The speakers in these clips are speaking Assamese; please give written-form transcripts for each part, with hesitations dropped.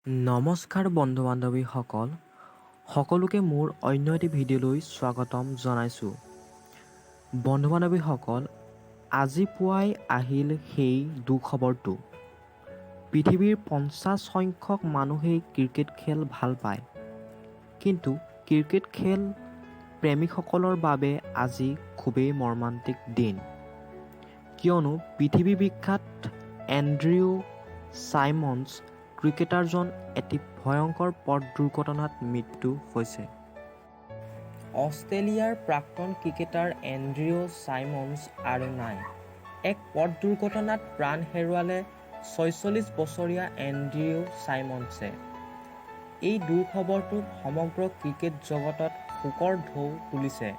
নমস্কাৰ বন্ধু বান্ধৱীসকল, সকলোকে মোৰ অন্য এটি ভিডিঅ'লৈ স্বাগতম জনাইছোঁ। বন্ধু বান্ধৱীসকল, আজি পুৱাই আহিল সেই দুখবৰটো। পৃথিৱীৰ 50 সংখ্যক মানুহেই ক্ৰিকেট খেল ভাল পায়, কিন্তু ক্ৰিকেট খেল প্ৰেমীসকলৰ বাবে আজি খুবেই মৰ্মান্তিক দিন। কিয়নো পৃথিৱী বিখ্যাত এণ্ড্ৰিও চাইমন্স ক্ৰিকেটাৰজন এটি ভয়ংকৰ পথ দুৰ্ঘটনাত মৃত্যু হৈছে। অষ্ট্ৰেলিয়াৰ প্ৰাক্তন ক্ৰিকেটাৰ এণ্ড্ৰিও চাইমন্স আৰু নাই। এক পথ দুৰ্ঘটনাত প্ৰাণ হেৰুৱালে 46 বছৰীয়া এণ্ড্ৰিও চাইমন্সে। এই দুৰ্খবৰটোত সমগ্ৰ ক্ৰিকেট জগতত শোকৰ ঢৌ তুলিছে।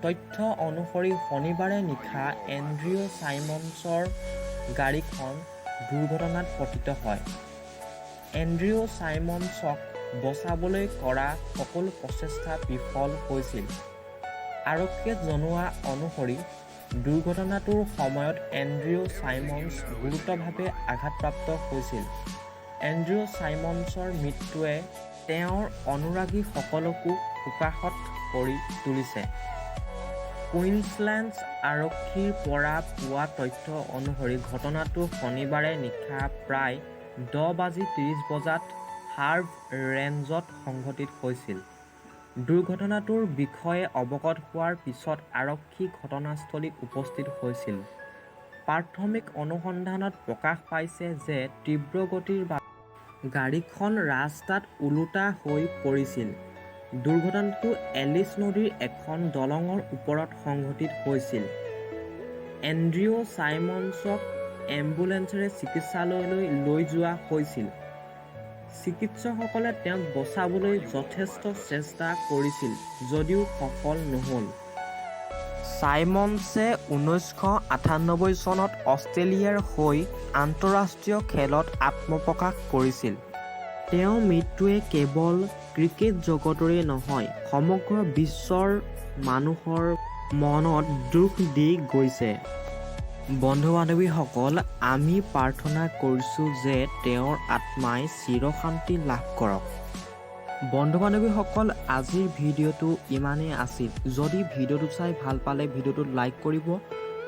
তথ্য অনুসৰি শনিবাৰে নিশা এণ্ড্ৰিও চাইমন্সৰ গাড়ীখন দুৰ্ঘটনাত পতিত হয়। এণ্ড্ৰিও চাইমন্সক বচাবলৈ কৰা সকলো প্ৰচেষ্টা বিফল হৈছিল। আৰক্ষীয়ে জনোৱা অনুসৰি দুৰ্ঘটনাটোৰ সময়ত এণ্ড্ৰিও চাইমন্স গুৰুতৰভাৱে আঘাতপ্ৰাপ্ত হৈছিল। এণ্ড্ৰিও চাইমন্সৰ মৃত্যুৱে তেওঁৰ অনুৰাগীসকলকো শোকাহত কৰি তুলিছে। কুইন্সলেণ্ড আৰক্ষীৰ পৰা পোৱা তথ্য অনুসৰি ঘটনাটো শনিবাৰে নিশা প্ৰায় 10:30 বজাত হাৰ্ভ ৰেঞ্জত সংঘটিত হৈছিল। দুৰ্ঘটনাটোৰ বিষয়ে অৱগত হোৱাৰ পিছত আৰক্ষী ঘটনাস্থলীত উপস্থিত হৈছিল। প্ৰাথমিক অনুসন্ধানত প্ৰকাশ পাইছে যে তীব্ৰ গতিৰ বাবে গাড়ীখন ৰাস্তাত ওলোটা হৈ পৰিছিল। দুৰ্ঘটনাটো এলিছ নদীৰ এখন দলঙৰ ওপৰত সংঘটিত হৈছিল। এণ্ড্ৰিও চাইমন্সক এম্বুলেন্সেৰে চিকিৎসালয়লৈ লৈ যোৱা হৈছিল। চিকিৎসকসকলে তেওঁক বচাবলৈ যথেষ্ট চেষ্টা কৰিছিল যদিও সফল নহ'ল। চাইমন্সে 1998 চনত অষ্ট্ৰেলিয়াৰ হৈ আন্তঃৰাষ্ট্ৰীয় খেলত আত্মপ্ৰকাশ কৰিছিল। তেওঁৰ মৃত্যুৱে কেৱল ক্ৰিকেট জগতৰে নহয়, সমগ্ৰ বিশ্বৰ মানুহৰ মনত দুখ দি গৈছে। বন্ধু বান্ধৱীসকল, আমি প্ৰাৰ্থনা কৰিছোঁ যে তেওঁৰ আত্মাই চিৰশান্তি লাভ কৰক। বন্ধু বান্ধৱীসকল, আজিৰ ভিডিঅ'টো ইমানেই আছিল। যদি ভিডিঅ'টো চাই ভাল পালে ভিডিঅ'টো লাইক কৰিব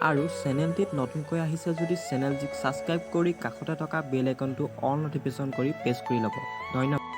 আৰু চেনেলটিত নতুনকৈ আহিছে যদি চেনেলটিক ছাবস্ক্ৰাইব কৰি কাষতে থকা বেল আইকনটো অল নটিফিকেশ্যন কৰি প্ৰেছ কৰি ল'ব। ধন্যবাদ।